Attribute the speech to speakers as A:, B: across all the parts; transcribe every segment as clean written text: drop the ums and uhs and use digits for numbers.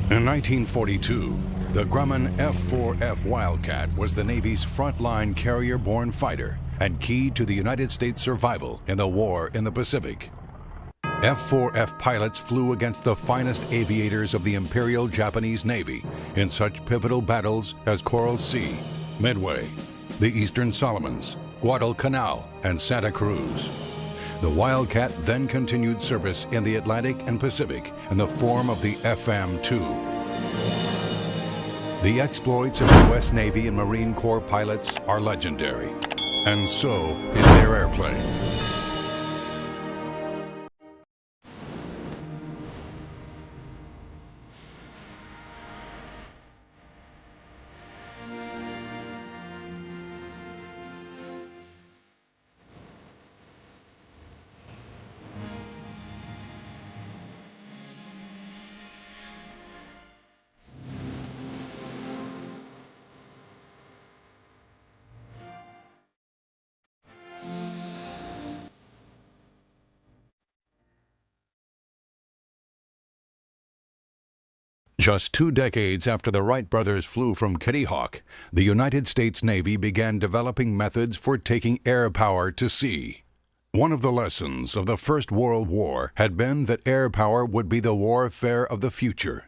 A: In 1942, the Grumman f4f Wildcat was the Navy's frontline carrier-borne fighter and key to the United States' survival in the war in the Pacific. F4F pilots flew against the finest aviators of the Imperial Japanese Navy in such pivotal battles as Coral Sea, Midway, the Eastern Solomons, Guadalcanal, and Santa Cruz. The Wildcat then continued service in the Atlantic and Pacific in the form of the FM-2. The exploits of U.S. Navy and Marine Corps pilots are legendary, and so is their airplane. Just 2 decades after the Wright brothers flew from Kitty Hawk, the United States Navy began developing methods for taking air power to sea. One of the lessons of the First World War had been that air power would be the warfare of the future.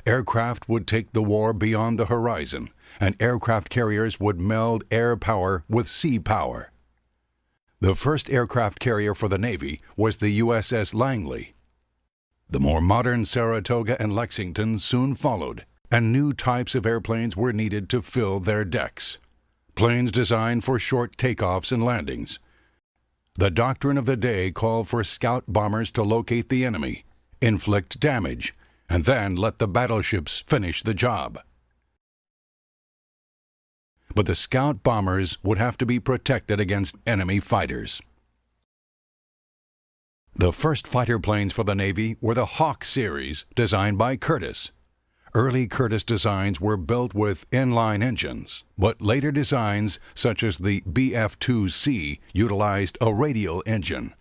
A: Aircraft would take the war beyond the horizon, and aircraft carriers would meld air power with sea power. The first aircraft carrier for the Navy was the USS Langley. The more modern Saratoga and Lexington soon followed, and new types of airplanes were needed to fill their decks. Planes designed for short takeoffs and landings. The doctrine of the day called for scout bombers to locate the enemy, inflict damage, and then let the battleships finish the job. But the scout bombers would have to be protected against enemy fighters. The first fighter planes for the Navy were the Hawk series, designed by Curtiss. Early Curtiss designs were built with inline engines, but later designs, such as the BF-2C, utilized a radial engine.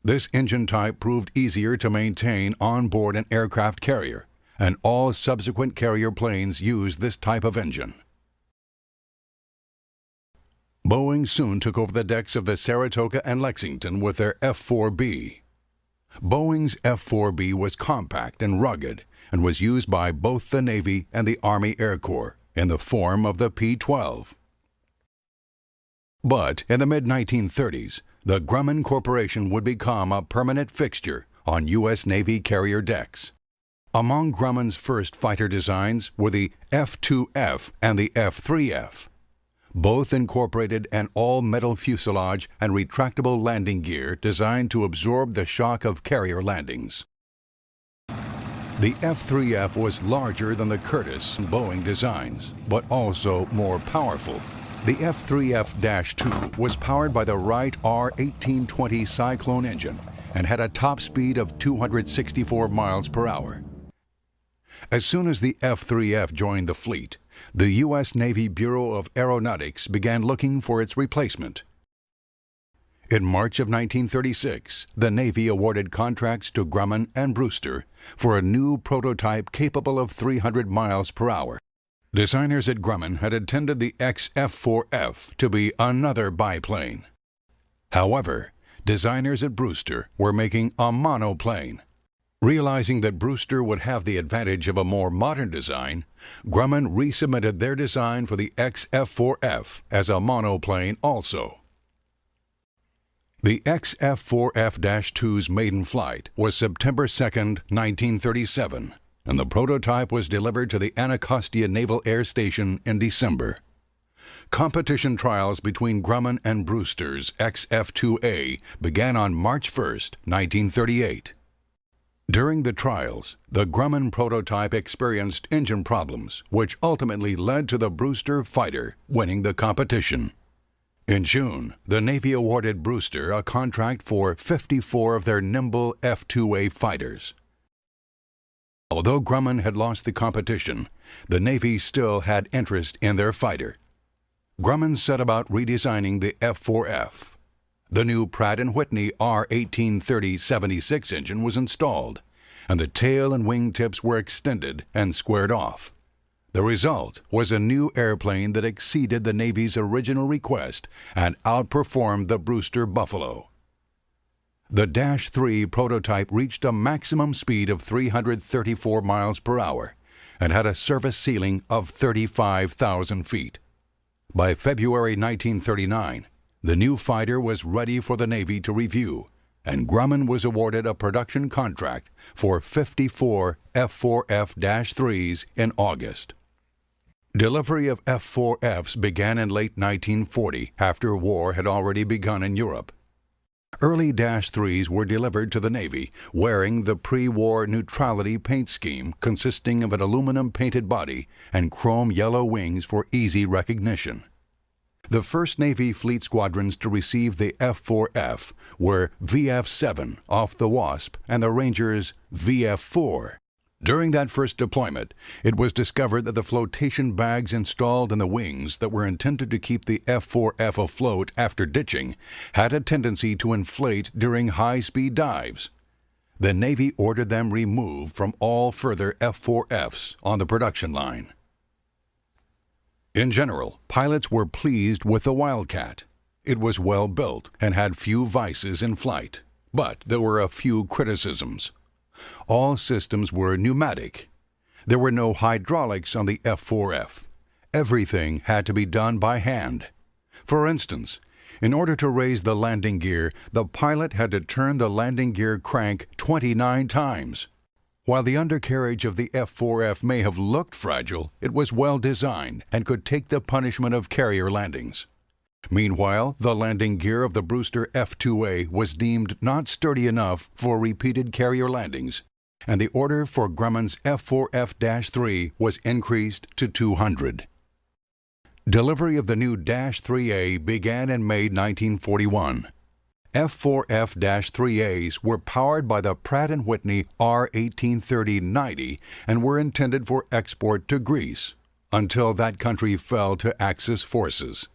A: This engine type proved easier to maintain on board an aircraft carrier, and all subsequent carrier planes used this type of engine. Boeing soon took over the decks of the Saratoga and Lexington with their F-4B. Boeing's F-4B was compact and rugged and was used by both the Navy and the Army Air Corps in the form of the P-12. But in the mid-1930s, the Grumman Corporation would become a permanent fixture on U.S. Navy carrier decks. Among Grumman's first fighter designs were the F2F and the F3F. Both incorporated an all-metal fuselage and retractable landing gear designed to absorb the shock of carrier landings. The F3F was larger than the Curtiss and Boeing designs, but also more powerful. The F3F-2 was powered by the Wright R-1820 Cyclone engine and had a top speed of 264 miles per hour. As soon as the F3F joined the fleet, the U.S. Navy Bureau of Aeronautics began looking for its replacement. In March of 1936, the Navy awarded contracts to Grumman and Brewster for a new prototype capable of 300 miles per hour. Designers at Grumman had intended the XF4F to be another biplane. However, designers at Brewster were making a monoplane. Realizing that Brewster would have the advantage of a more modern design, Grumman resubmitted their design for the XF4F as a monoplane also. The XF4F-2's maiden flight was September 2, 1937, and the prototype was delivered to the Anacostia Naval Air Station in December. Competition trials between Grumman and Brewster's XF-2A began on March 1, 1938. During the trials, the Grumman prototype experienced engine problems, which ultimately led to the Brewster fighter winning the competition. In June, the Navy awarded Brewster a contract for 54 of their nimble F-2A fighters. Although Grumman had lost the competition, the Navy still had interest in their fighter. Grumman set about redesigning the F4F. The new Pratt & Whitney R1830-76 engine was installed, and the tail and wingtips were extended and squared off. The result was a new airplane that exceeded the Navy's original request and outperformed the Brewster Buffalo. The Dash 3 prototype reached a maximum speed of 334 miles per hour and had a service ceiling of 35,000 feet. By February 1939, the new fighter was ready for the Navy to review, and Grumman was awarded a production contract for 54 f4f-3s in August. Delivery of f4fs began in late 1940 after war had already begun in Europe. Early Dash 3s were delivered to the Navy wearing the pre-war neutrality paint scheme consisting of an aluminum-painted body and chrome yellow wings for easy recognition. The first Navy fleet squadrons to receive the f4f were VF-7 off the Wasp and the Ranger's VF-4. During that first deployment, it was discovered that the flotation bags installed in the wings that were intended to keep the f4f afloat after ditching had a tendency to inflate during high-speed dives. The Navy ordered them removed from all further f4fs on the production line. In general, pilots were pleased with the Wildcat. It was well built and had few vices in flight, but there were a few criticisms. All systems were pneumatic. There were no hydraulics on the f4f. Everything had to be done by hand. For instance, in order to raise the landing gear, the pilot had to turn the landing gear crank 29 times. While the undercarriage of the f4f may have looked fragile, it was well designed and could take the punishment of carrier landings. Meanwhile, the landing gear of the Brewster F2A was deemed not sturdy enough for repeated carrier landings, and the order for Grumman's F4F-3 was increased to 200. Delivery of the new Dash 3A began in May 1941. F4F-3As were powered by the Pratt & Whitney R1830-90 and were intended for export to Greece, until that country fell to Axis forces.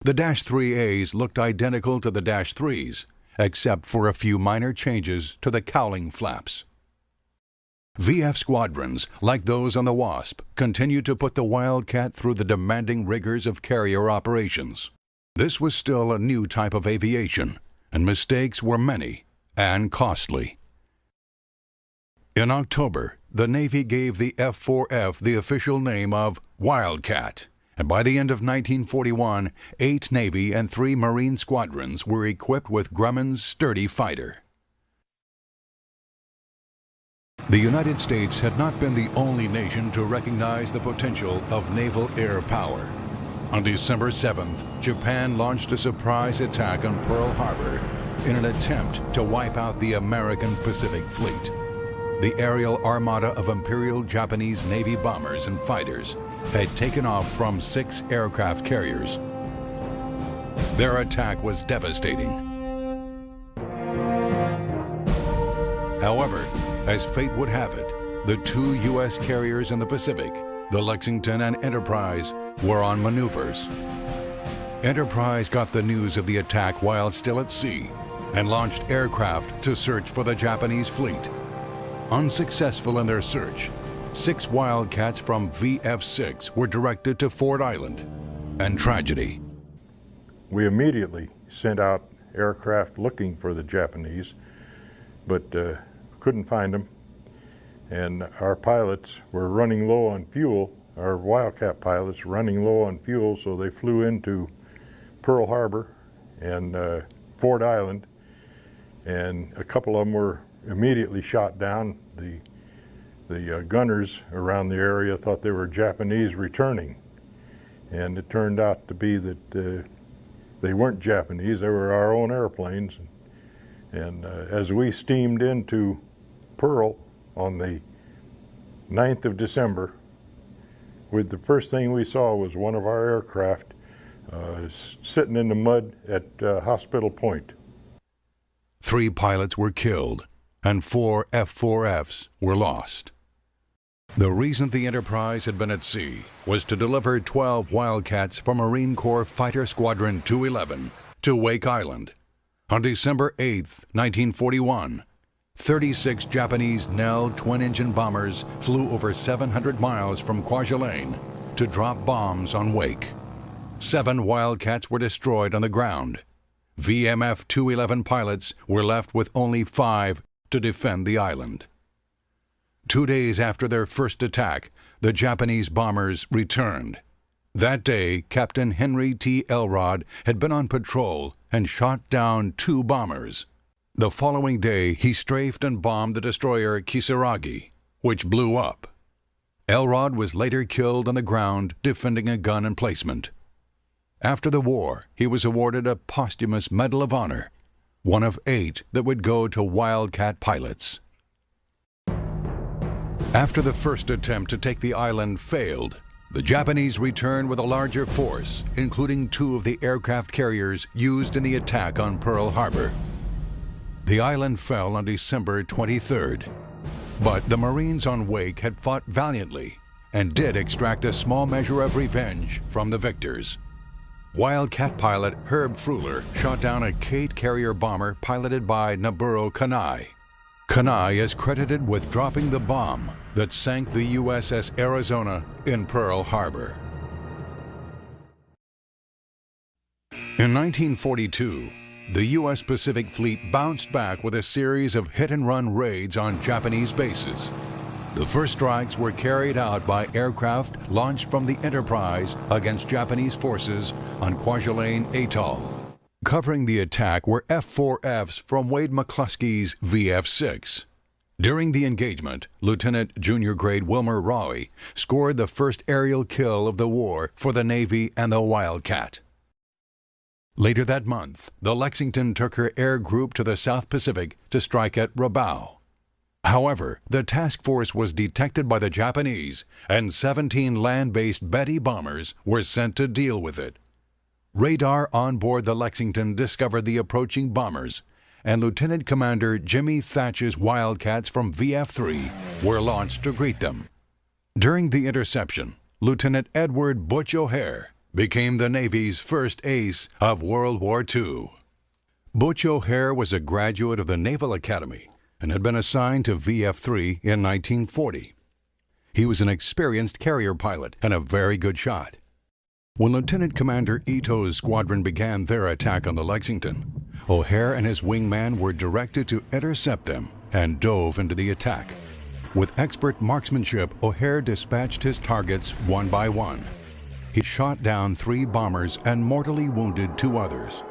A: The Dash 3As looked identical to the Dash 3s, except for a few minor changes to the cowling flaps. VF squadrons, like those on the Wasp, continued to put the Wildcat through the demanding rigors of carrier operations. This was still a new type of aviation, and mistakes were many and costly. In October, the Navy gave the F4F the official name of Wildcat, and by the end of 1941, 8 Navy and 3 Marine squadrons were equipped with Grumman's sturdy fighter. The United States had not been the only nation to recognize the potential of naval air power. On December 7th, Japan launched a surprise attack on Pearl Harbor in an attempt to wipe out the American Pacific Fleet. The aerial armada of Imperial Japanese Navy bombers and fighters had taken off from 6 aircraft carriers. Their attack was devastating. However, as fate would have it, the 2 U.S. carriers in the Pacific, the Lexington and Enterprise, were on maneuvers. Enterprise got the news of the attack while still at sea and launched aircraft to search for the Japanese fleet. Unsuccessful in their search, 6 Wildcats from VF-6 were directed to Ford Island, and tragedy.
B: We immediately sent out aircraft looking for the Japanese, but couldn't find them. And our pilots were running low on fuel, our Wildcat pilots running low on fuel, so they flew into Pearl Harbor and Ford Island, and a couple of them were immediately shot down. The gunners around the area thought they were Japanese returning, and it turned out to be that they weren't Japanese, they were our own airplanes. And as we steamed into Pearl on the 9th of December, the first thing we saw was one of our aircraft sitting in the mud at Hospital Point.
A: 3 pilots were killed, and 4 F4Fs were lost. The reason the Enterprise had been at sea was to deliver 12 Wildcats from Marine Corps Fighter Squadron 211 to Wake Island. On December 8, 1941, 36 Japanese Nell twin-engine bombers flew over 700 miles from Kwajalein to drop bombs on Wake. 7 Wildcats were destroyed on the ground. VMF 211 pilots were left with only 5 to defend the island. 2 days after their first attack, the Japanese bombers returned. That day, Captain Henry T. Elrod had been on patrol and shot down 2 bombers. The following day, he strafed and bombed the destroyer Kisaragi, which blew up. Elrod was later killed on the ground defending a gun emplacement. After the war, he was awarded a posthumous Medal of Honor, one of 8 that would go to Wildcat pilots. After the first attempt to take the island failed, the Japanese returned with a larger force, including 2 of the aircraft carriers used in the attack on Pearl Harbor. The island fell on December 23rd, but the Marines on Wake had fought valiantly and did extract a small measure of revenge from the victors. Wildcat pilot Herb Fruehler shot down a Kate carrier bomber piloted by Naburo Kanai. Kanai is credited with dropping the bomb that sank the USS Arizona in Pearl Harbor. In 1942, the U.S. Pacific Fleet bounced back with a series of hit-and-run raids on Japanese bases. The first strikes were carried out by aircraft launched from the Enterprise against Japanese forces on Kwajalein Atoll. Covering the attack were f4fs from Wade McCluskey's VF-6. During the engagement, Lieutenant Junior Grade Wilmer Rowie scored the first aerial kill of the war for the Navy and the Wildcat. Later that month, the Lexington took her air group to the South Pacific to strike at Rabaul. However, the task force was detected by the Japanese, and 17 land-based Betty bombers were sent to deal with it. Radar on board the Lexington discovered the approaching bombers, and Lieutenant Commander Jimmy Thatch's Wildcats from VF-3 were launched to greet them. During the interception, Lieutenant Edward Butch O'Hare became the Navy's first ace of World War II. Butch O'Hare was a graduate of the Naval Academy and had been assigned to VF-3 in 1940. He was an experienced carrier pilot and a very good shot. When Lieutenant Commander Ito's squadron began their attack on the Lexington, O'Hare and his wingman were directed to intercept them and dove into the attack. With expert marksmanship, O'Hare dispatched his targets one by one. He shot down 3 bombers and mortally wounded 2 others.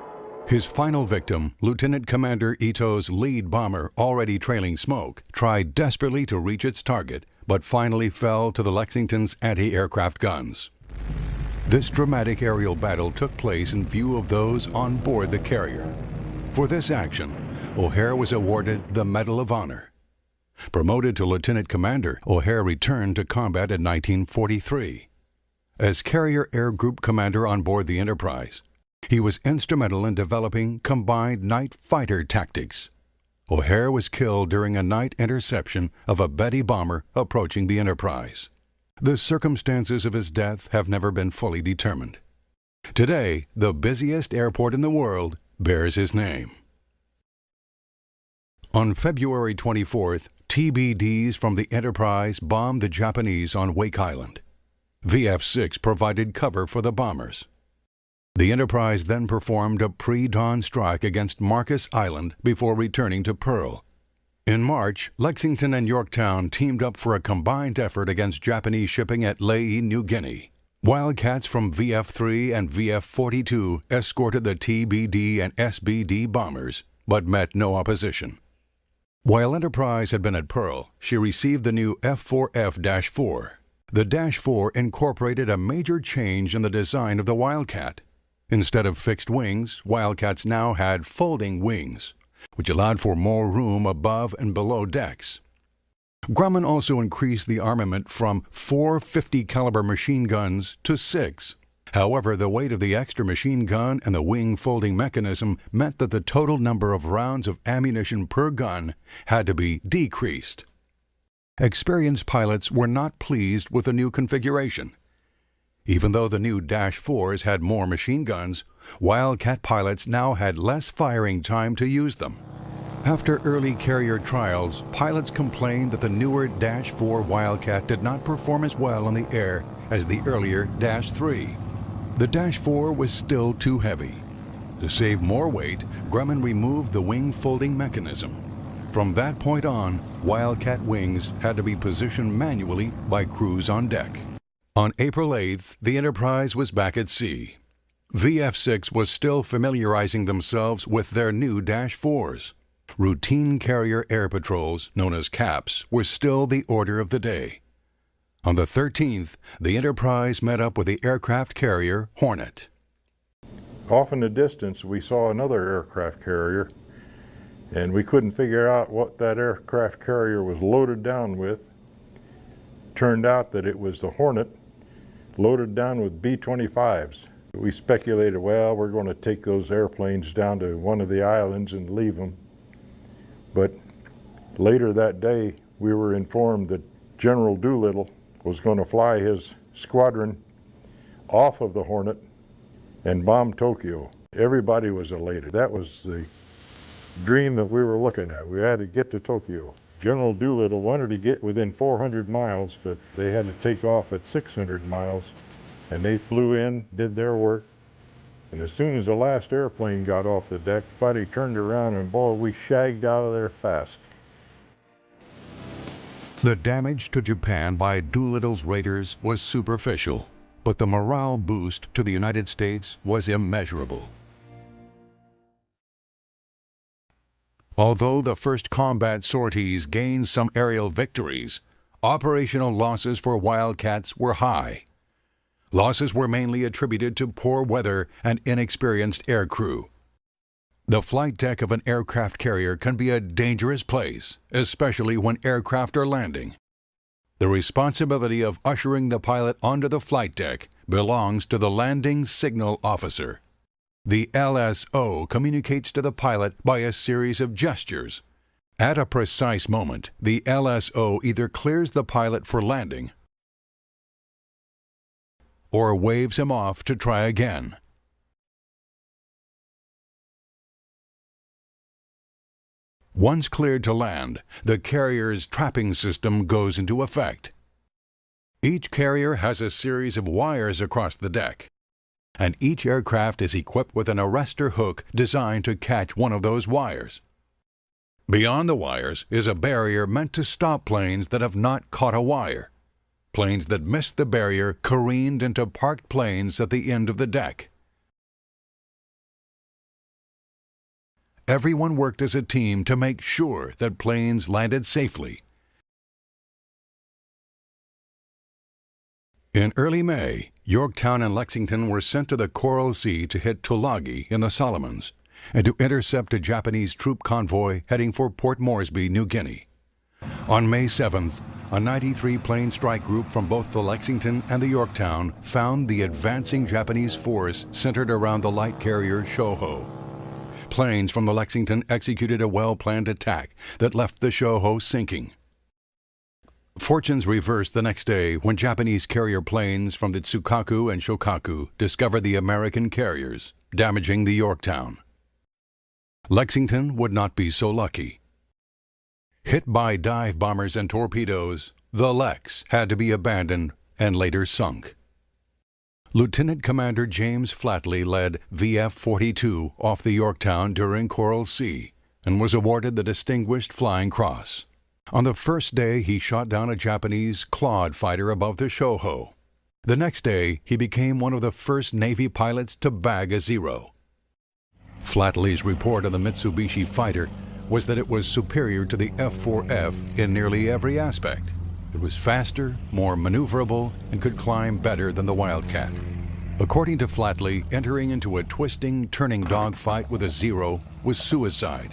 A: His final victim, Lieutenant Commander Ito's lead bomber, already trailing smoke, tried desperately to reach its target, but finally fell to the Lexington's anti-aircraft guns. This dramatic aerial battle took place in view of those on board the carrier. For this action, O'Hare was awarded the Medal of Honor. Promoted to Lieutenant Commander, O'Hare returned to combat in 1943. As Carrier Air Group Commander on board the Enterprise, he was instrumental in developing combined night fighter tactics. O'Hare was killed during a night interception of a Betty bomber approaching the Enterprise. The circumstances of his death have never been fully determined. Today, the busiest airport in the world bears his name. On February 24th, TBDs from the Enterprise bombed the Japanese on Wake Island. VF-6 provided cover for the bombers. The Enterprise then performed a pre-dawn strike against Marcus Island before returning to Pearl. In March, Lexington and Yorktown teamed up for a combined effort against Japanese shipping at Lae, New Guinea. Wildcats from VF-3 and VF-42 escorted the TBD and SBD bombers, but met no opposition. While Enterprise had been at Pearl, she received the new f4f-4. The -4 incorporated a major change in the design of the Wildcat. Instead of fixed wings, Wildcats now had folding wings, which allowed for more room above and below decks. Grumman also increased the armament from 4 50-caliber machine guns to 6. However, the weight of the extra machine gun and the wing folding mechanism meant that the total number of rounds of ammunition per gun had to be decreased. Experienced pilots were not pleased with the new configuration. Even though the new -4s had more machine guns, Wildcat pilots now had less firing time to use them. After early carrier trials, pilots complained that the newer Dash 4 Wildcat did not perform as well in the air as the earlier Dash 3. The Dash 4 was still too heavy. To save more weight, Grumman removed the wing folding mechanism. From that point on, Wildcat wings had to be positioned manually by crews on deck. On April 8th, the Enterprise was back at sea. VF6 was still familiarizing themselves with their new Dash 4s. Routine carrier air patrols, known as CAPs, were still the order of the day. On the 13th, the Enterprise met up with the aircraft carrier Hornet.
B: Off in the distance, we saw another aircraft carrier, and we couldn't figure out what that aircraft carrier was loaded down with. Turned out that it was the Hornet, loaded down with B-25s. We speculated, well, we're going to take those airplanes down to one of the islands and leave them. But later that day, we were informed that General Doolittle was going to fly his squadron off of the Hornet and bomb Tokyo. Everybody was elated. That was the dream that we were looking at. We had to get to Tokyo. General Doolittle wanted to get within 400 miles, but they had to take off at 600 miles. And they flew in, did their work. And as soon as the last airplane got off the deck, everybody turned around and boy, we shagged out of there fast.
A: The damage to Japan by Doolittle's raiders was superficial, but the morale boost to the United States was immeasurable. Although the first combat sorties gained some aerial victories, operational losses for Wildcats were high. Losses were mainly attributed to poor weather and inexperienced aircrew. The flight deck of an aircraft carrier can be a dangerous place, especially when aircraft are landing. The responsibility of ushering the pilot onto the flight deck belongs to the landing signal officer. The LSO communicates to the pilot by a series of gestures. At a precise moment, the LSO either clears the pilot for landing or waves him off to try again. Once cleared to land, the carrier's trapping system goes into effect. Each carrier has a series of wires across the deck, and each aircraft is equipped with an arrestor hook designed to catch one of those wires. Beyond the wires is a barrier meant to stop planes that have not caught a wire. Planes that missed the barrier careened into parked planes at the end of the deck. Everyone worked as a team to make sure that planes landed safely. In early May, Yorktown and Lexington were sent to the Coral Sea to hit Tulagi in the Solomons and to intercept a Japanese troop convoy heading for Port Moresby, New Guinea. On May 7th, a 93-plane strike group from both the Lexington and the Yorktown found the advancing Japanese force centered around the light carrier Shoho. Planes from the Lexington executed a well-planned attack that left the Shoho sinking. Fortunes reversed the next day when Japanese carrier planes from the Tsukaku and Shokaku discovered the American carriers, damaging the Yorktown. Lexington would not be so lucky. Hit by dive bombers and torpedoes, the Lex had to be abandoned and later sunk. Lieutenant Commander James Flatley led VF-42 off the Yorktown during Coral Sea and was awarded the Distinguished Flying Cross. On the first day, he shot down a Japanese Claude fighter above the Shoho. The next day, he became one of the first Navy pilots to bag a zero. Flatley's report on the Mitsubishi fighter was that it was superior to the f4f in nearly every aspect. It was faster, more maneuverable, and could climb better than the Wildcat. According to Flatley, entering into a twisting, turning dogfight with a zero was suicide.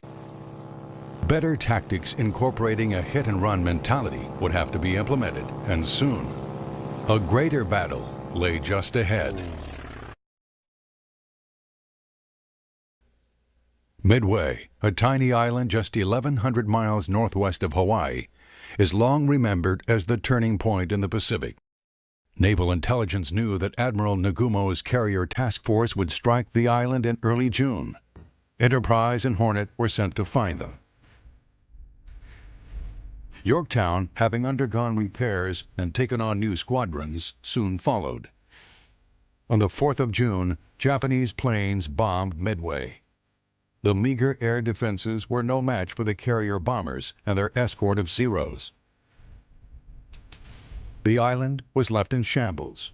A: Better tactics incorporating a hit-and-run mentality would have to be implemented, and soon. A greater battle lay just ahead. Midway, a tiny island just 1,100 miles northwest of Hawaii, is long remembered as the turning point in the Pacific. Naval intelligence knew that Admiral Nagumo's carrier task force would strike the island in early June. Enterprise and Hornet were sent to find them. Yorktown, having undergone repairs and taken on new squadrons, soon followed. On the 4th of June, Japanese planes bombed Midway. The meager air defenses were no match for the carrier bombers and their escort of Zeros. The island was left in shambles.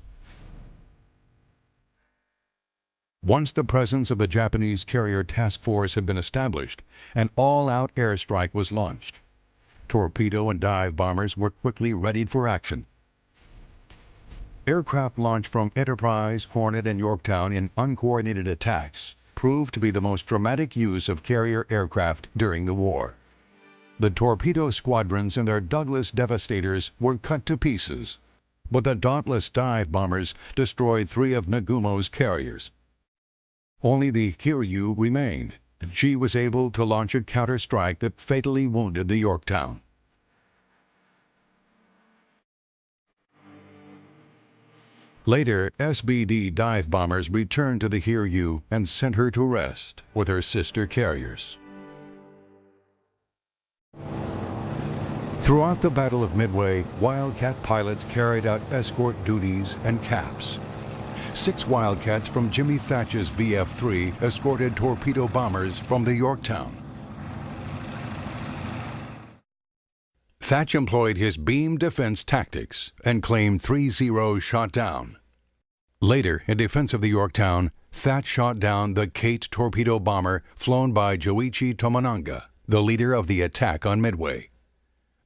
A: Once the presence of the Japanese carrier task force had been established, an all-out airstrike was launched. Torpedo and dive bombers were quickly readied for action. Aircraft launched from Enterprise, Hornet, and Yorktown in uncoordinated attacks proved to be the most dramatic use of carrier aircraft during the war. The torpedo squadrons and their Douglas Devastators were cut to pieces, but the dauntless dive bombers destroyed 3 of Nagumo's carriers. Only the Hiryu remained, and she was able to launch a counter-strike that fatally wounded the Yorktown. Later, SBD dive bombers returned to the Hiryu and sent her to rest with her sister carriers. Throughout the Battle of Midway, Wildcat pilots carried out escort duties and caps. 6 Wildcats from Jimmy Thatch's VF-3 escorted torpedo bombers from the Yorktown. Thatch employed his beam defense tactics and claimed 3 Zeros shot down. Later, in defense of the Yorktown, Thatch shot down the Kate torpedo bomber flown by Joichi Tomonanga, the leader of the attack on Midway.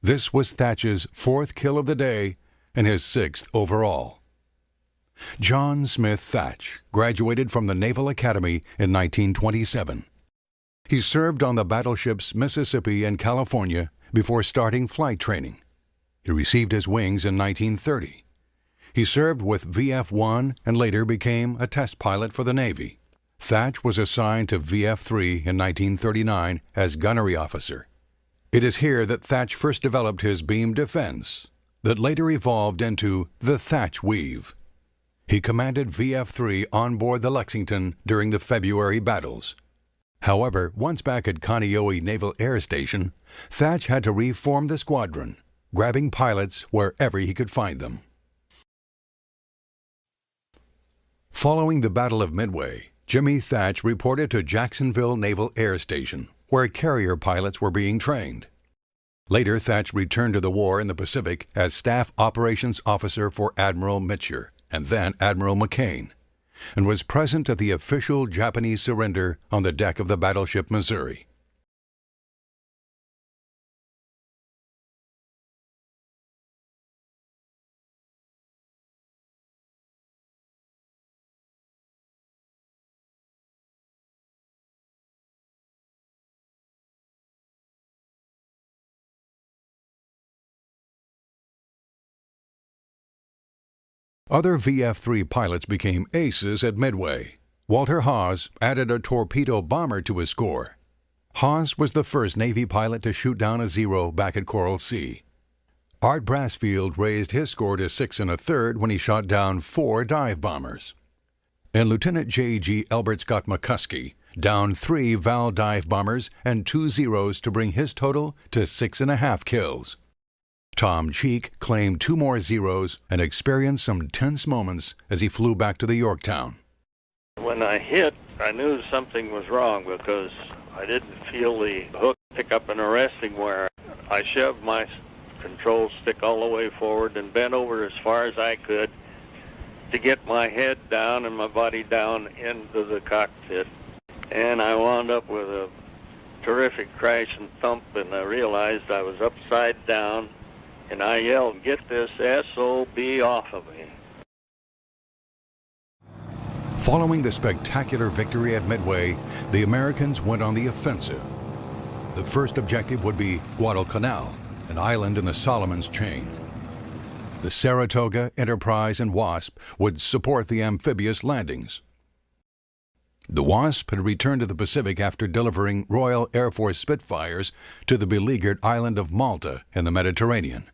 A: This was Thatch's 4th kill of the day and his 6th overall. John Smith Thatch graduated from the Naval Academy in 1927. He served on the battleships Mississippi and California before starting flight training. He received his wings in 1930. He served with VF-1 and later became a test pilot for the Navy. Thatch was assigned to VF-3 in 1939 as gunnery officer. It is here that Thatch first developed his beam defense that later evolved into the Thatch Weave. He commanded VF-3 on board the Lexington during the February battles. However, once back at Kaneohe Naval Air Station, Thatch had to reform the squadron, grabbing pilots wherever he could find them. Following the Battle of Midway, Jimmy Thatch reported to Jacksonville Naval Air Station, where carrier pilots were being trained. Later, Thatch returned to the war in the Pacific as Staff Operations Officer for Admiral Mitcher and then Admiral McCain, and was present at the official Japanese surrender on the deck of the battleship Missouri. Other VF-3 pilots became aces at Midway. Walter Haas added a torpedo bomber to his score. Haas was the first Navy pilot to shoot down a Zero back at Coral Sea. Art Brassfield raised his score to 6 1/3 when he shot down 4 dive bombers. And Lieutenant J.G. Elbert Scott McCuskey downed 3 Val dive bombers and 2 Zeros to bring his total to 6.5 kills. Tom Cheek claimed 2 more Zeros and experienced some tense moments as he flew back to the Yorktown.
C: When I hit, I knew something was wrong because I didn't feel the hook pick up an arresting wire. I shoved my control stick all the way forward and bent over as far as I could to get my head down and my body down into the cockpit. And I wound up with a terrific crash and thump, and I realized I was upside down. And I yelled, "Get this SOB off of me."
A: Following the spectacular victory at Midway, the Americans went on the offensive. The first objective would be Guadalcanal, an island in the Solomons chain. The Saratoga, Enterprise, and Wasp would support the amphibious landings. The Wasp had returned to the Pacific after delivering Royal Air Force Spitfires to the beleaguered island of Malta in the Mediterranean.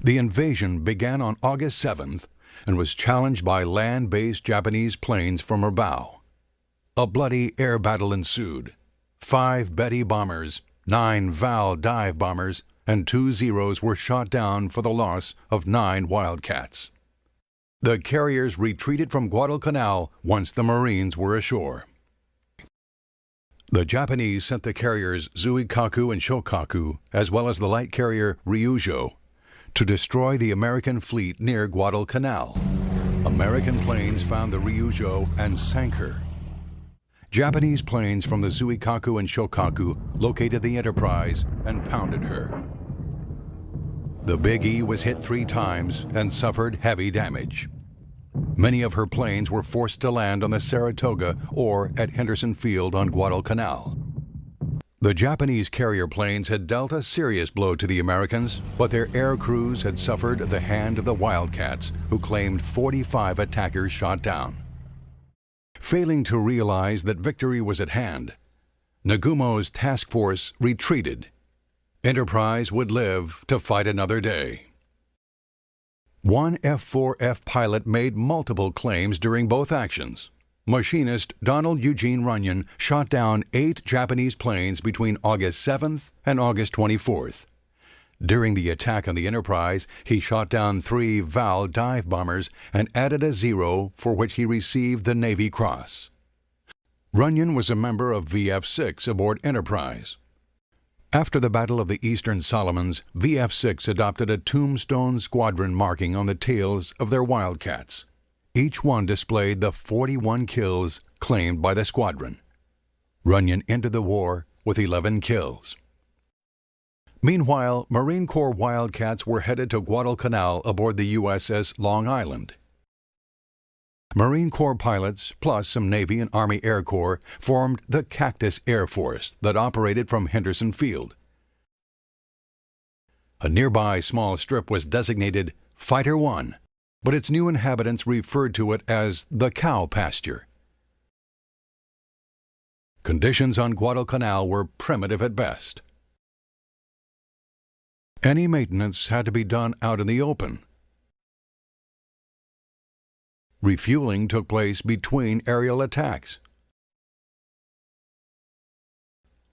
A: The invasion began on August 7th and was challenged by land-based Japanese planes from her bow. A bloody air battle ensued. 5 Betty bombers, 9 Val dive bombers and 2 Zeros were shot down for the loss of 9 Wildcats. The carriers retreated from Guadalcanal once the Marines were ashore. The Japanese sent the carriers Zuikaku and Shokaku, as well as the light carrier Ryujo, to destroy the American fleet near Guadalcanal. American planes found the Ryujo and sank her. Japanese planes from the Zuikaku and Shokaku located the Enterprise and pounded her. The Big E was hit 3 times and suffered heavy damage. Many of her planes were forced to land on the Saratoga or at Henderson Field on Guadalcanal. The Japanese carrier planes had dealt a serious blow to the Americans, but their air crews had suffered at the hand of the Wildcats, who claimed 45 attackers shot down. Failing to realize that victory was at hand, Nagumo's task force retreated. Enterprise would live to fight another day. One F4F pilot made multiple claims during both actions. Machinist Donald Eugene Runyon shot down 8 Japanese planes between August 7th and August 24th. During the attack on the Enterprise, he shot down 3 Val dive bombers and added a Zero for which he received the Navy Cross. Runyon was a member of VF-6 aboard Enterprise. After the Battle of the Eastern Solomons, VF-6 adopted a tombstone squadron marking on the tails of their Wildcats. Each one displayed the 41 kills claimed by the squadron. Runyon ended the war with 11 kills. Meanwhile, Marine Corps Wildcats were headed to Guadalcanal aboard the USS Long Island. Marine Corps pilots, plus some Navy and Army Air Corps, formed the Cactus Air Force that operated from Henderson Field. A nearby small strip was designated Fighter 1, but its new inhabitants referred to it as the cow pasture. Conditions on Guadalcanal were primitive at best. Any maintenance had to be done out in the open. Refueling took place between aerial attacks.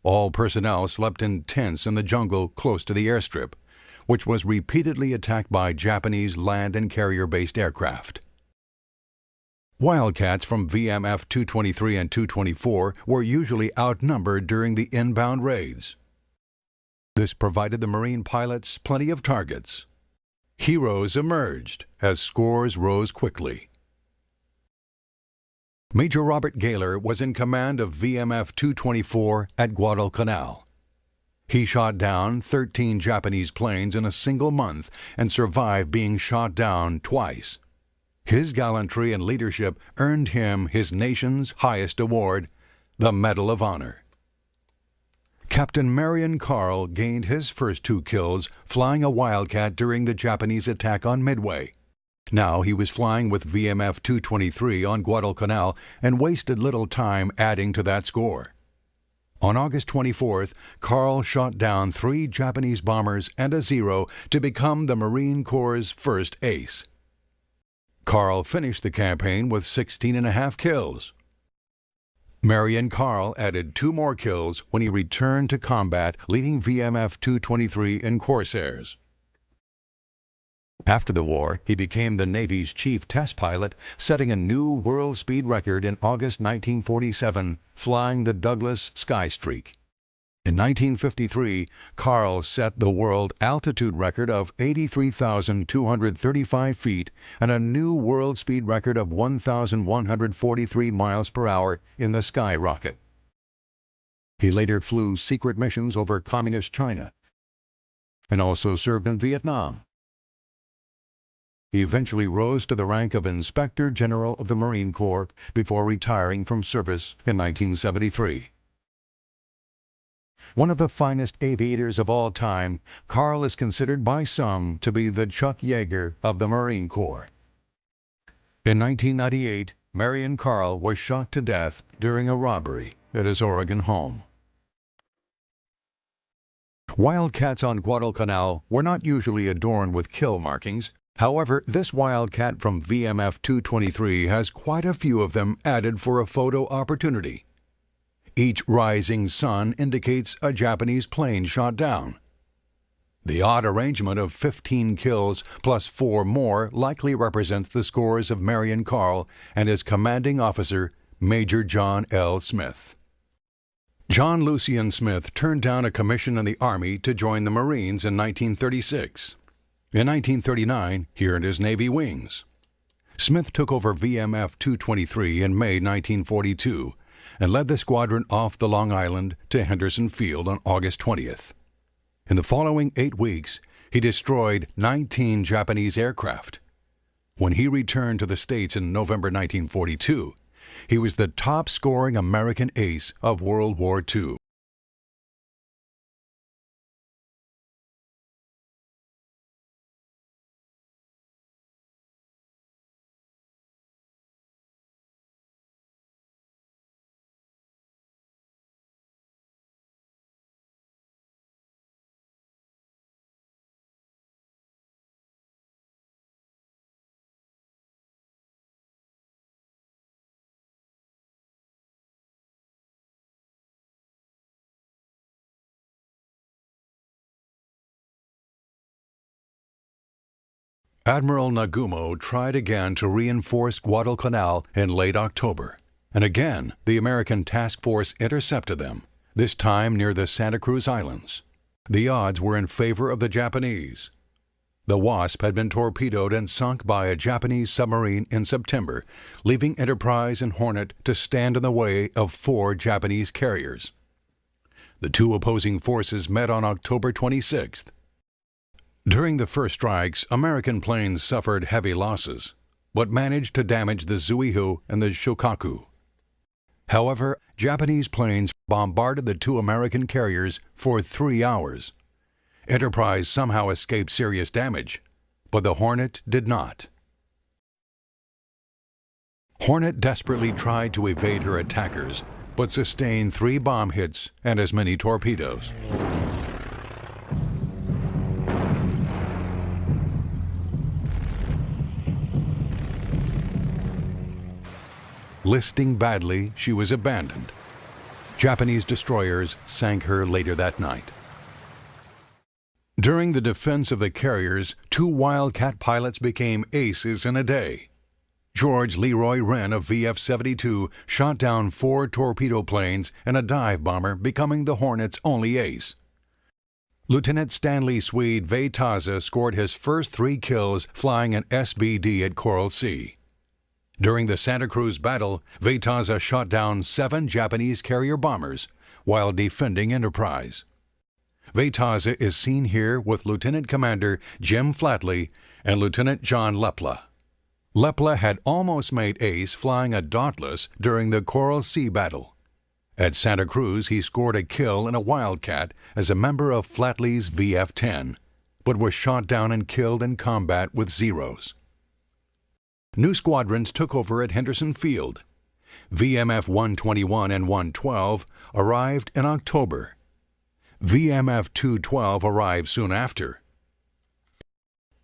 A: All personnel slept in tents in the jungle close to the airstrip, which was repeatedly attacked by Japanese land and carrier-based aircraft. Wildcats from VMF 223 and 224 were usually outnumbered during the inbound raids. This provided the Marine pilots plenty of targets. Heroes emerged as scores rose quickly. Major Robert Gaylor was in command of VMF 224 at Guadalcanal. He shot down 13 Japanese planes in a single month and survived being shot down twice. His gallantry and leadership earned him his nation's highest award, the Medal of Honor. Captain Marion Carl gained his first 2 kills flying a Wildcat during the Japanese attack on Midway. Now he was flying with VMF 223 on Guadalcanal and wasted little time adding to that score. On August 24th, Carl shot down 3 Japanese bombers and a Zero to become the Marine Corps' first ace. Carl finished the campaign with 16.5 kills. Marion Carl added 2 more kills when he returned to combat, leading VMF 223 in Corsairs. After the war, he became the Navy's chief test pilot, setting a new world speed record in August 1947, flying the Douglas Skystreak. In 1953, Carl set the world altitude record of 83,235 feet and a new world speed record of 1,143 miles per hour in the Skyrocket. He later flew secret missions over communist China and also served in Vietnam. He eventually rose to the rank of Inspector General of the Marine Corps before retiring from service in 1973. One of the finest aviators of all time, Carl is considered by some to be the Chuck Yeager of the Marine Corps. In 1998, Marion Carl was shot to death during a robbery at his Oregon home. Wildcats on Guadalcanal were not usually adorned with kill markings. However, this Wildcat from VMF 223 has quite a few of them added for a photo opportunity. Each rising sun indicates a Japanese plane shot down. The odd arrangement of 15 kills plus 4 more likely represents the scores of Marion Carl and his commanding officer, Major John L. Smith. John Lucien Smith turned down a commission in the Army to join the Marines in 1936. In 1939, he earned his Navy wings. Smith took over VMF 223 in May 1942 and led the squadron off the Long Island to Henderson Field on August 20th. In the following 8 weeks, he destroyed 19 Japanese aircraft. When he returned to the States in November 1942, he was the top-scoring American ace of World War II. Admiral Nagumo tried again to reinforce Guadalcanal in late October, and again the American task force intercepted them, this time near the Santa Cruz Islands. The odds were in favor of the Japanese. The Wasp had been torpedoed and sunk by a Japanese submarine in September, leaving Enterprise and Hornet to stand in the way of 4 Japanese carriers. The two opposing forces met on October 26th. During the first strikes, American planes suffered heavy losses, but managed to damage the Zuiho and the Shokaku. However, Japanese planes bombarded the 2 American carriers for 3 hours. Enterprise somehow escaped serious damage, but the Hornet did not. Hornet desperately tried to evade her attackers, but sustained 3 bomb hits and as many torpedoes. Listing badly, she was abandoned. Japanese destroyers sank her later that night. During the defense of the carriers, 2 Wildcat pilots became aces in a day. George Leroy Wren of VF-72 shot down 4 torpedo planes and a dive bomber, becoming the Hornet's only ace. Lieutenant Stanley Swede Veitaza scored his first 3 kills flying an SBD at Coral Sea. During the Santa Cruz battle, Veitaza shot down 7 Japanese carrier bombers while defending Enterprise. Veitaza is seen here with Lieutenant Commander Jim Flatley and Lieutenant John Lepla. Lepla had almost made ace flying a Dauntless during the Coral Sea battle. At Santa Cruz, he scored a kill in a Wildcat as a member of Flatley's VF-10, but was shot down and killed in combat with Zeros. New squadrons took over at Henderson Field. VMF 121 and 112 arrived in October. VMF 212 arrived soon after.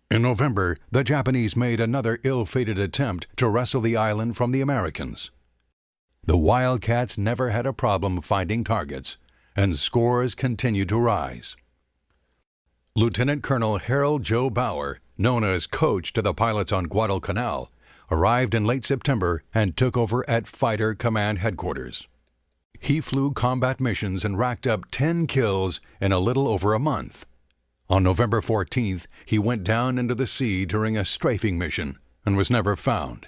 A: In November, the Japanese made another ill-fated attempt to wrestle the island from the Americans. The Wildcats never had a problem finding targets, and scores continued to rise. Lieutenant Colonel Harold Joe Bauer, known as Coach to the pilots on Guadalcanal, arrived in late September and took over at Fighter Command Headquarters. He flew combat missions and racked up 10 kills in a little over a month. On November 14th, he went down into the sea during a strafing mission and was never found.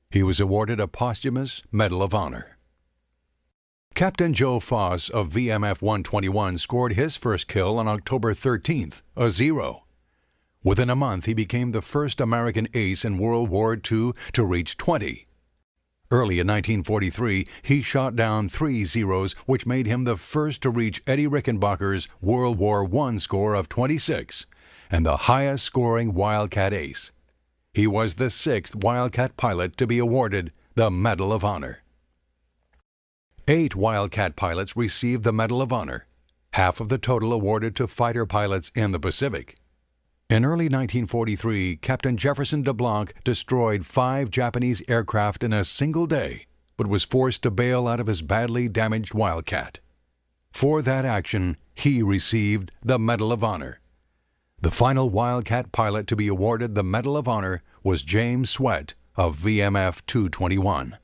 A: He was awarded a posthumous Medal of Honor. Captain Joe Foss of VMF 121 scored his first kill on October 13th, a Zero. Within a month, he became the first American ace in World War II to reach 20. Early in 1943, he shot down 3 Zeros, which made him the first to reach Eddie Rickenbacker's World War I score of 26, and the highest-scoring Wildcat ace. He was the 6th Wildcat pilot to be awarded the Medal of Honor. 8 Wildcat pilots received the Medal of Honor, half of the total awarded to fighter pilots in the Pacific. In early 1943, Captain Jefferson DeBlanc destroyed 5 Japanese aircraft in a single day, but was forced to bail out of his badly damaged Wildcat. For that action, he received the Medal of Honor. The final Wildcat pilot to be awarded the Medal of Honor was James Sweat of VMF 221.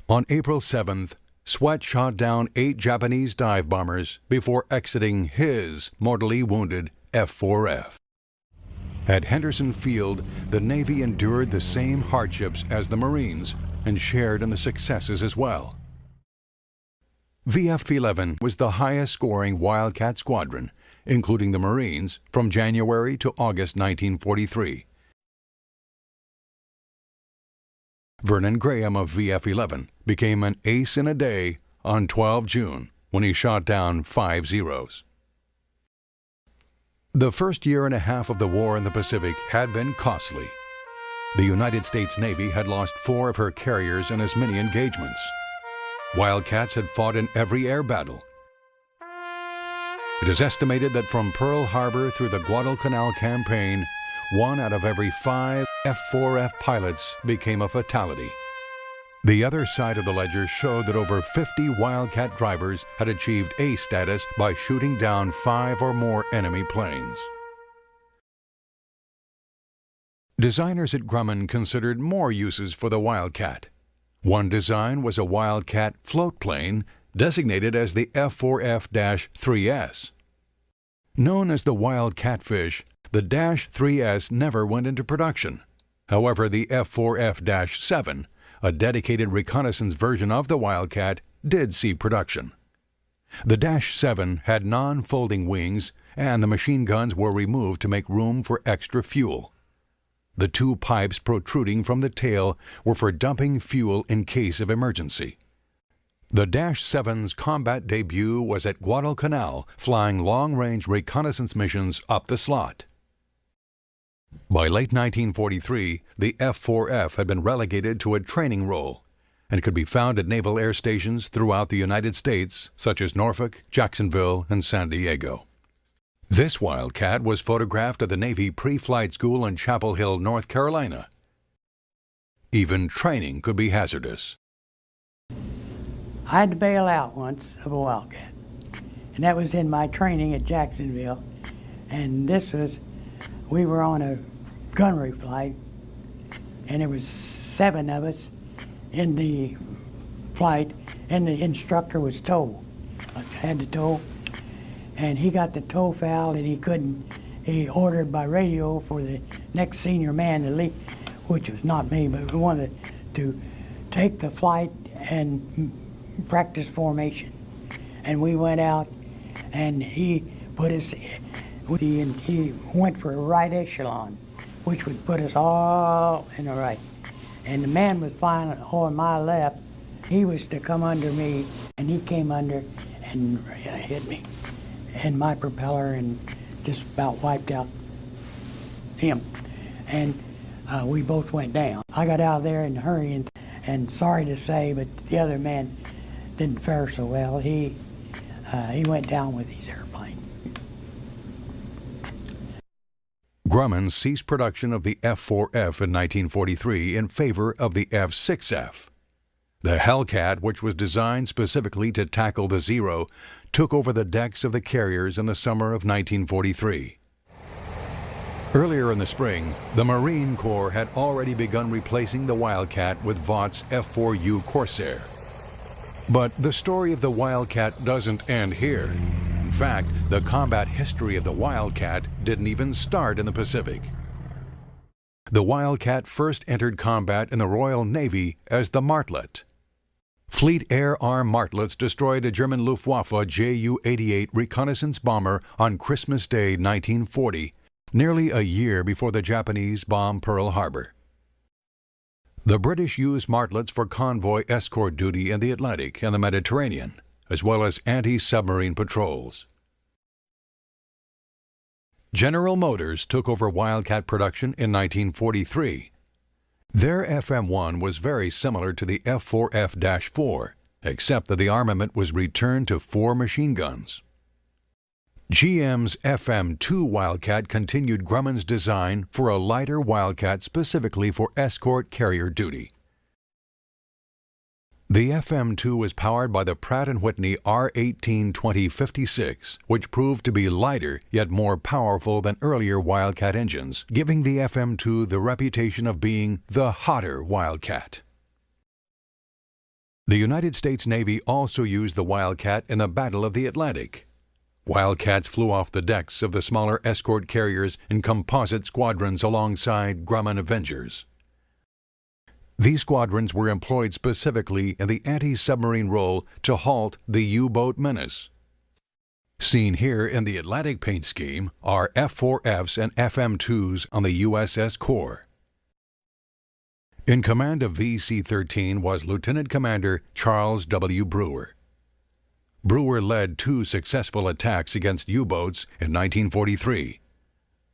A: On April 7th, Sweat shot down 8 Japanese dive bombers before exiting his mortally wounded f4f. At Henderson Field, the Navy endured the same hardships as the Marines and shared in the successes as well. VF-11 was the highest-scoring Wildcat squadron, including the Marines, from January to August 1943. Vernon Graham of VF-11 became an ace in a day on 12 June when he shot down 5 Zeros. The first year and a half of the war in the Pacific had been costly. The United States Navy had lost 4 of her carriers in as many engagements. Wildcats had fought in every air battle. It is estimated that from Pearl Harbor through the Guadalcanal campaign, 1 out of every 5 f4f pilots became a fatality. The other side of the ledger showed that over 50 Wildcat drivers had achieved ace status by shooting down 5 or more enemy planes. Designers at Grumman considered more uses for the Wildcat. One design was a Wildcat float plane designated as the f4f-3S. Known as the Wild Catfish, the -3S never went into production. However, the f4f-7, a dedicated reconnaissance version of the Wildcat, did see production. The -7 had non-folding wings, and the machine guns were removed to make room for extra fuel. The 2 pipes protruding from the tail were for dumping fuel in case of emergency. The -7's combat debut was at Guadalcanal, flying long-range reconnaissance missions up the slot. By late 1943, the f4f had been relegated to a training role and could be found at naval air stations throughout the United States, such as Norfolk, Jacksonville, and San Diego. This Wildcat was photographed at the Navy Pre-Flight School in Chapel Hill, North Carolina. Even training could be hazardous.
D: I had to bail out once of a Wildcat, and that was in my training at Jacksonville. And we were on a gunnery flight, and there was 7 of us in the flight, and the instructor was tow. Had to tow, and he got the tow foul, and he ordered by radio for the next senior man to leave, which was not me, but we wanted to take the flight and practice formation. And we went out, and he put us, he went for a right echelon, which would put us all in the right. And the man was flying on my left. He was to come under me, and he came under and hit me and my propeller and just about wiped out him. And we both went down. I got out of there in a hurry, and sorry to say, but the other man didn't fare so well. He went down with his airplane.
A: Grumman ceased production of the f4f in 1943 in favor of the f6f. The Hellcat, which was designed specifically to tackle the Zero, took over the decks of the carriers in the summer of 1943. Earlier in the spring, the Marine Corps had already begun replacing the Wildcat with Vaught's F4U Corsair. But the story of the Wildcat doesn't end here. In fact, the combat history of the Wildcat didn't even start in the Pacific. The Wildcat first entered combat in the Royal Navy as the Martlet. Fleet Air Arm Martlets destroyed a German Luftwaffe Ju-88 reconnaissance bomber on Christmas Day 1940, nearly a year before the Japanese bombed Pearl Harbor. The British used Martlets for convoy escort duty in the Atlantic and the Mediterranean, as well as anti-submarine patrols. General Motors took over Wildcat production in 1943. Their FM-1 was very similar to the F4F-4, except that the armament was returned to 4 machine guns. GM's FM-2 Wildcat continued Grumman's design for a lighter Wildcat specifically for escort carrier duty. The FM-2 was powered by the Pratt & Whitney R1820-56, which proved to be lighter yet more powerful than earlier Wildcat engines, giving the FM-2 the reputation of being the hotter Wildcat. The United States Navy also used the Wildcat in the Battle of the Atlantic. Wildcats flew off the decks of the smaller escort carriers in composite squadrons alongside Grumman Avengers. These squadrons were employed specifically in the anti-submarine role to halt the U-boat menace. Seen here in the Atlantic paint scheme are F4Fs and FM-2s on the USS Core. In command of VC-13 was Lieutenant Commander Charles W. Brewer. Brewer led 2 successful attacks against U-boats in 1943.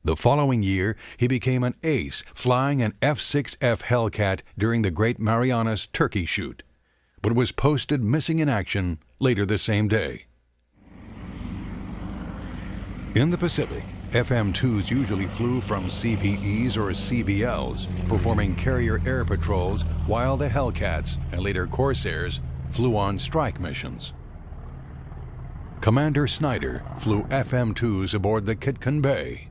A: The following year, he became an ace flying an F4f Hellcat during the Great Marianas Turkey Shoot, but was posted missing in action later the same day. In the Pacific, FM-2s usually flew from CVEs or CVLs, performing carrier air patrols, while the Hellcats, and later Corsairs, flew on strike missions. Commander Snyder flew FM-2s aboard the Kitcon Bay.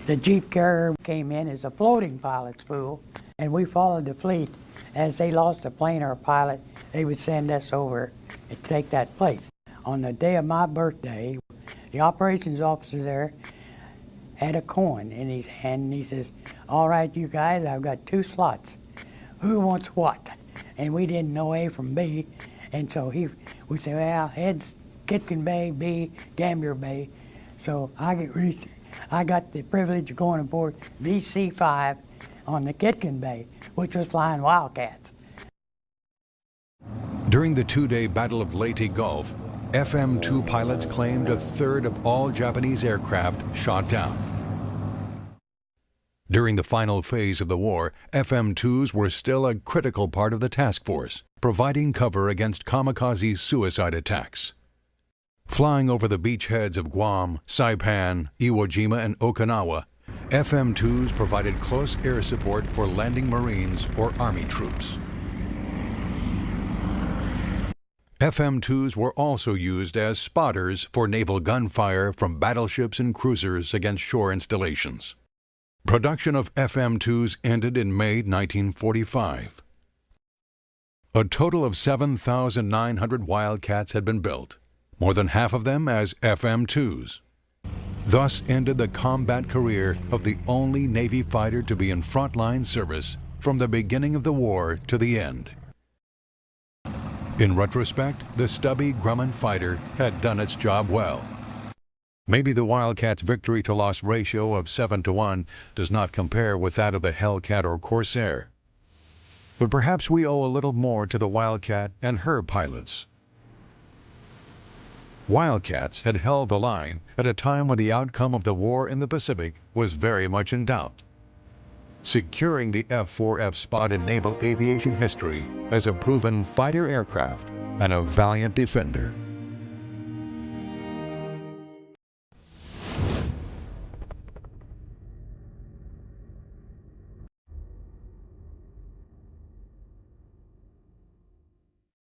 D: The Jeep carrier came in as a floating pilot's pool, and we followed the fleet. As they lost a plane or a pilot, they would send us over to take that place. On the day of my birthday, the operations officer there had a coin in his hand, and he says, "All right, you guys, I've got 2 slots. Who wants what?" And we didn't know A from B, and so we said, "Well, head's Kitcon Bay, B, Gambier Bay." So I got the privilege of going aboard VC-5 on the Kitcon Bay, which was flying Wildcats.
A: During the 2-day Battle of Leyte Gulf, FM-2 pilots claimed 1/3 of all Japanese aircraft shot down. During the final phase of the war, FM-2s were still a critical part of the task force, providing cover against kamikaze suicide attacks. Flying over the beachheads of Guam, Saipan, Iwo Jima, and Okinawa, FM-2s provided close air support for landing Marines or Army troops. FM-2s were also used as spotters for naval gunfire from battleships and cruisers against shore installations. Production of FM-2s ended in May 1945. A total of 7,900 Wildcats had been built, more than half of them as FM-2s. Thus ended the combat career of the only Navy fighter to be in frontline service from the beginning of the war to the end. In retrospect, the stubby Grumman fighter had done its job well. Maybe the Wildcat's victory-to-loss ratio of 7-to-1 does not compare with that of the Hellcat or Corsair. But perhaps we owe a little more to the Wildcat and her pilots. Wildcats had held the line at a time when the outcome of the war in the Pacific was very much in doubt, securing the F4F spot in naval aviation history as a proven fighter aircraft and a valiant defender.